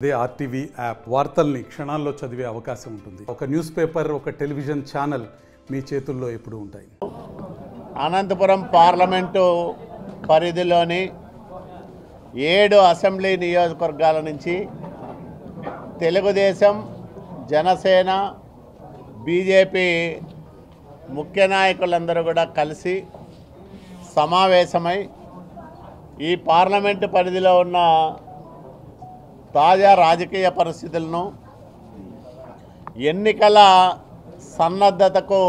అదే RTV app వార్తల్ని క్షణాల్లో చదివే అవకాశం ఉంటుంది. ఒక న్యూస్ పేపర్, ఒక టెలివిజన్ ఛానల్ మీ చేతుల్లో ఎప్పుడూ ఉంటాయి. అనంతపురం పార్లమెంటు పరిధిలోని 7 అసెంబ్లీ నియోజకవర్గాల నుంచి తెలుగుదేశం, జనసేన, బీజేపీ ముఖ్య నాయకులందరూ కూడా కలిసి సమావేశమై ఈ పార్లమెంటు పరిధిలో ఉన్న తాజా రాజకీయ పరిస్థితులను, ఎన్నికల సన్నద్ధతకు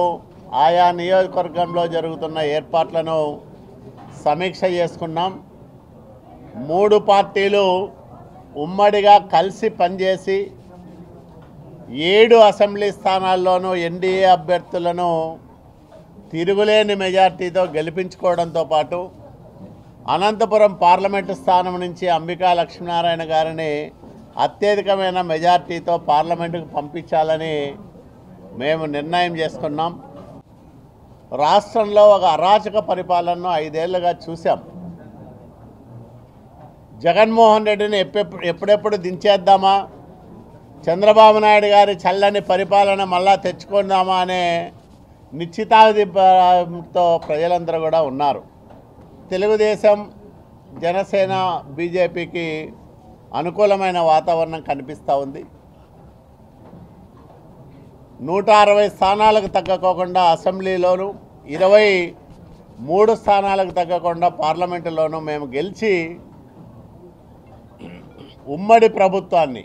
ఆయా నియోజకవర్గంలో జరుగుతున్న ఏర్పాట్లను సమీక్ష చేసుకున్నాం. 3 పార్టీలు ఉమ్మడిగా కలిసి పనిచేసి 7 అసెంబ్లీ స్థానాల్లోనూ ఎన్డీఏ అభ్యర్థులను తిరుగులేని మెజార్టీతో గెలిపించుకోవడంతో పాటు అనంతపురం పార్లమెంటు స్థానం నుంచి అంబికా లక్ష్మీనారాయణ గారిని అత్యధికమైన మెజార్టీతో పార్లమెంటుకు పంపించాలని మేము నిర్ణయం చేసుకున్నాం. రాష్ట్రంలో ఒక అరాచక పరిపాలనను 5 ఏళ్లుగా చూసాం. జగన్మోహన్ రెడ్డిని ఎప్పుడెప్పుడు దించేద్దామా, చంద్రబాబు నాయుడు గారి చల్లని పరిపాలన మళ్ళా తెచ్చుకుందామా అనే నిశ్చితార్థంతో ప్రజలందరూ కూడా ఉన్నారు. తెలుగుదేశం, జనసేన, బీజేపీకి అనుకూలమైన వాతావరణం కనిపిస్తూ ఉంది. 160 స్థానాలకు తగ్గకోకుండా అసెంబ్లీలోనూ, 23 స్థానాలకు తగ్గకుండా పార్లమెంటులోనూ మేము గెలిచి ఉమ్మడి ప్రభుత్వాన్ని,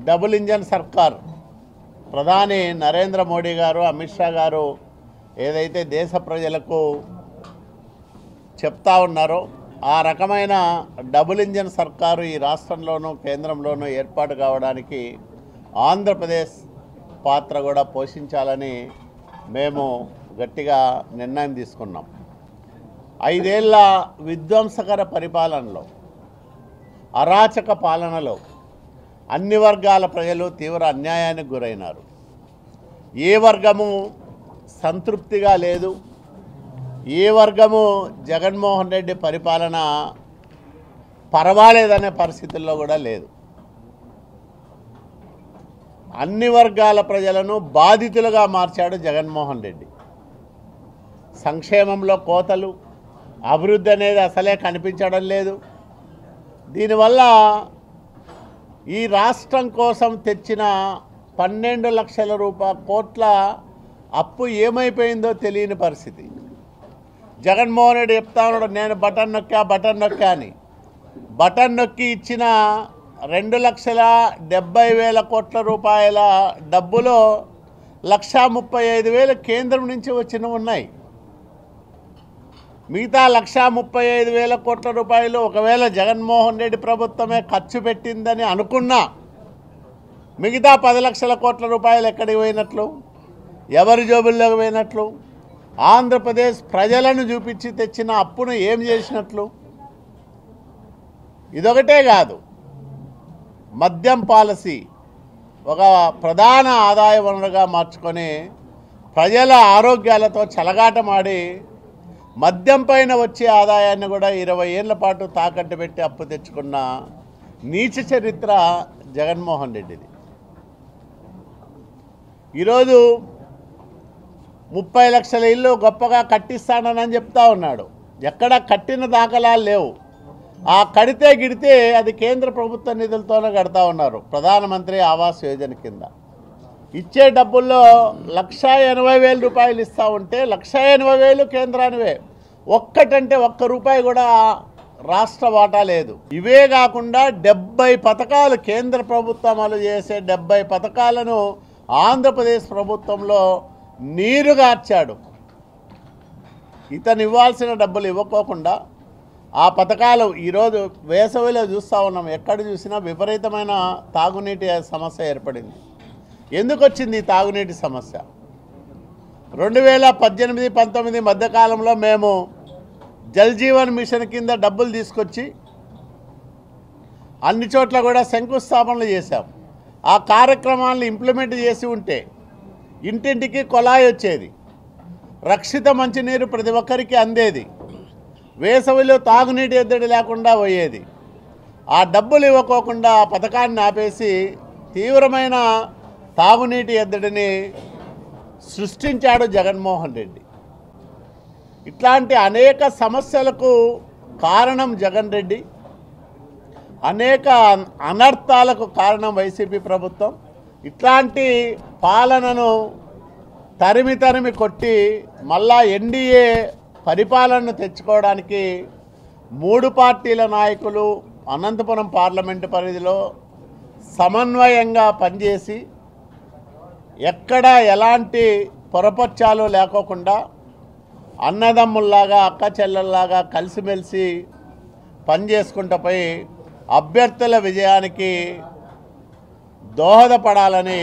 డబుల్ ఇంజన్ సర్కార్, ప్రధాని నరేంద్ర మోడీ గారు, అమిత్ షా గారు ఏదైతే దేశ ప్రజలకు చెప్తా ఉన్నారో ఆ రకమైన డబుల్ ఇంజన్ సర్కారు ఈ రాష్ట్రంలోనూ కేంద్రంలోనూ ఏర్పాటు కావడానికి ఆంధ్రప్రదేశ్ పాత్ర కూడా పోషించాలని మేము గట్టిగా నిర్ణయం తీసుకున్నాం. 5 ఏళ్ల విధ్వంసకర పరిపాలనలో, అరాచక పాలనలో అన్ని వర్గాల ప్రజలు తీవ్ర అన్యాయానికి గురైనారు. ఏ వర్గము సంతృప్తిగా లేదు. ఏ వర్గము జగన్మోహన్ రెడ్డి పరిపాలన పర్వాలేదనే పరిస్థితుల్లో కూడా లేదు. అన్ని వర్గాల ప్రజలను బాధితులుగా మార్చాడు జగన్మోహన్ రెడ్డి. సంక్షేమంలో కోతలు, అభివృద్ధి అనేది అసలే కనిపించడం లేదు. దీనివల్ల ఈ రాష్ట్రం కోసం తెచ్చిన 12 లక్షల కోట్ల అప్పు ఏమైపోయిందో తెలియని పరిస్థితి. జగన్మోహన్ రెడ్డి చెప్తా ఉన్నాడు, నేను బటన్ నొక్కా అని. బటన్ నొక్కి ఇచ్చిన 2,70,000 కోట్ల రూపాయల డబ్బులో 1,35,000 కేంద్రం నుంచి వచ్చినవి ఉన్నాయి. మిగతా 1,35,000 కోట్ల రూపాయలు ఒకవేళ జగన్మోహన్ రెడ్డి ప్రభుత్వమే ఖర్చు పెట్టిందని అనుకున్నా, మిగతా 10 లక్షల కోట్ల రూపాయలు ఎక్కడికి పోయినట్లు, ఎవరి జోబుల్లోకి పోయినట్లు, ఆంధ్రప్రదేశ్ ప్రజలను చూపించి తెచ్చిన అప్పును ఏం చేసినట్లు. ఇదొకటే కాదు, మద్యం పాలసీ ఒక ప్రధాన ఆదాయ వనరుగా మార్చుకొని ప్రజల ఆరోగ్యాలతో చెలగాటమాడి మద్యం పైన వచ్చే ఆదాయాన్ని కూడా 20 ఏళ్ల పాటు తాకట్టు పెట్టి అప్పు తెచ్చుకున్న నీచ చరిత్ర జగన్మోహన్ రెడ్డిది. ఈరోజు 30 లక్షల ఇల్లు గొప్పగా కట్టిస్తానని చెప్తా ఉన్నాడు. ఎక్కడ కట్టిన దాఖలాలు లేవు. ఆ కడితే గిడితే అది కేంద్ర ప్రభుత్వ నిధులతోనే కడతా ఉన్నారు. ప్రధానమంత్రి ఆవాస్ యోజన కింద ఇచ్చే డబ్బుల్లో 1,80,000 రూపాయలు ఇస్తూ ఉంటే 1,80,000 కేంద్రానివే. ఒక్కటంటే ఒక్క రూపాయి కూడా రాష్ట్ర వాటా లేదు. ఇవే కాకుండా 70 పథకాలు, కేంద్ర ప్రభుత్వం అమలు చేసే 70 పథకాలను ఆంధ్రప్రదేశ్ ప్రభుత్వంలో నీరుగార్చాడు. ఇతను ఇవ్వాల్సిన డబ్బులు ఇవ్వకోకుండా ఆ పథకాలు ఈరోజు వేసవిలో చూస్తూ ఉన్నాం. ఎక్కడ చూసినా విపరీతమైన తాగునీటి సమస్య ఏర్పడింది. ఎందుకు వచ్చింది ఈ తాగునీటి సమస్య? 2018-19 మధ్యకాలంలో మేము జల్ జీవన్ మిషన్ కింద డబ్బులు తీసుకొచ్చి అన్ని చోట్ల కూడా శంకుస్థాపనలు చేశాం. ఆ కార్యక్రమాలను ఇంప్లిమెంట్ చేసి ఉంటే ఇంటింటికి కొలాయి వచ్చేది, రక్షిత మంచినీరు ప్రతి ఒక్కరికి అందేది, వేసవిలో తాగునీటి ఎద్దడి లేకుండా పోయేది. ఆ డబ్బులు ఇవ్వకోకుండా ఆ పథకాన్ని ఆపేసి తీవ్రమైన తాగునీటి ఎద్దడిని సృష్టించాడు జగన్మోహన్ రెడ్డి. ఇట్లాంటి అనేక సమస్యలకు కారణం జగన్ రెడ్డి, అనేక అనర్థాలకు కారణం వైసీపీ ప్రభుత్వం. ఇట్లాంటి పాలనను తరిమి కొట్టి మళ్ళా ఎన్డీఏ పరిపాలనను తెచ్చుకోవడానికి 3 పార్టీల నాయకులు అనంతపురం పార్లమెంటు పరిధిలో సమన్వయంగా పనిచేసి ఎక్కడ ఎలాంటి పొరపచ్చాలు లేకోకుండా అన్నదమ్ముల్లాగా అక్క చెల్లెల్లాగా కలిసిమెలిసి పనిచేసుకుంటూ పోయి అభ్యర్థుల విజయానికి దోహదపడాలని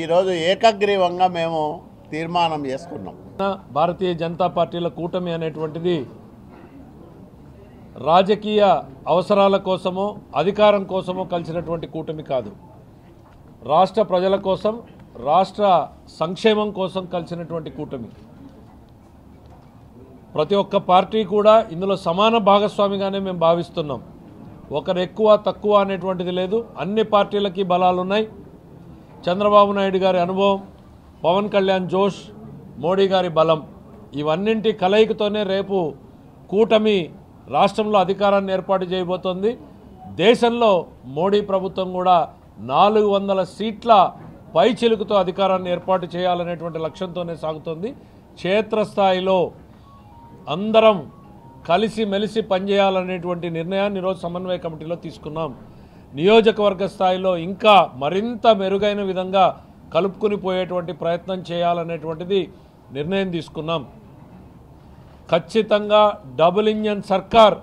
ఈరోజు ఏకగ్రీవంగా మేము తీర్మానం చేసుకున్నాం. భారతీయ జనతా పార్టీల కూటమి అనేటువంటిది రాజకీయ అవసరాల కోసమో అధికారం కోసమో కలిసినటువంటి కూటమి కాదు. రాష్ట్ర ప్రజల కోసం, రాష్ట్ర సంక్షేమం కోసం కలిసినటువంటి కూటమి. ప్రతి ఒక్క పార్టీ కూడా ఇందులో సమాన భాగస్వామిగానే మేము భావిస్తున్నాం. ఒకరు ఎక్కువ తక్కువ అనేటువంటిది లేదు. అన్ని పార్టీలకి బలాలు ఉన్నాయి. చంద్రబాబు నాయుడు గారి అనుభవం, పవన్ కళ్యాణ్ జోష్, మోడీ గారి బలం, ఇవన్నింటి కలయికతోనే రేపు కూటమి రాష్ట్రంలో అధికారాన్ని ఏర్పాటు చేయబోతోంది. దేశంలో మోడీ ప్రభుత్వం కూడా 400 సీట్ల పైచిలుకుతో అధికారాన్ని ఏర్పాటు చేయాలనేటువంటి లక్ష్యంతోనే సాగుతోంది. క్షేత్రస్థాయిలో అందరం కలిసి మెలిసి పనిచేయాలనేటువంటి నిర్ణయాన్ని ఈరోజు సమన్వయ కమిటీలో తీసుకున్నాం. నియోజకవర్గ స్థాయిలో ఇంకా మరింత మెరుగైన విధంగా కలుపుకుని పోయేటువంటి ప్రయత్నం చేయాలనేటువంటిది నిర్ణయం తీసుకున్నాం. ఖచ్చితంగా డబుల్ ఇంజన్ సర్కార్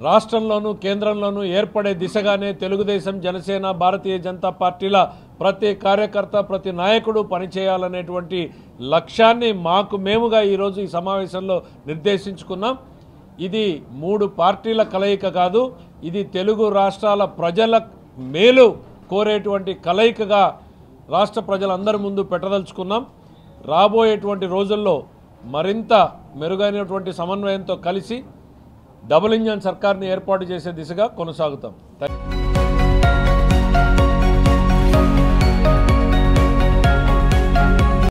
రాష్ట్రంలోనూ కేంద్రంలోనూ ఏర్పడే దిశగానే తెలుగుదేశం, జనసేన, భారతీయ జనతా పార్టీల ప్రతి కార్యకర్త, ప్రతి నాయకుడు పనిచేయాలనేటువంటి లక్ష్యాన్ని మేముగా ఈరోజు ఈ సమావేశంలో నిర్దేశించుకున్నాం. ఇది 3 పార్టీల కలయిక కాదు, ఇది తెలుగు రాష్ట్రాల ప్రజల మేలు కోరేటువంటి కలయికగా రాష్ట్ర ప్రజలందరి ముందు పెట్టదలుచుకున్నాం. రాబోయేటువంటి రోజుల్లో మరింత మెరుగైనటువంటి సమన్వయంతో కలిసి డబుల్ ఇంజన్ సర్కార్ని ఏర్పాటు చేసే దిశగా కొనసాగుతాం.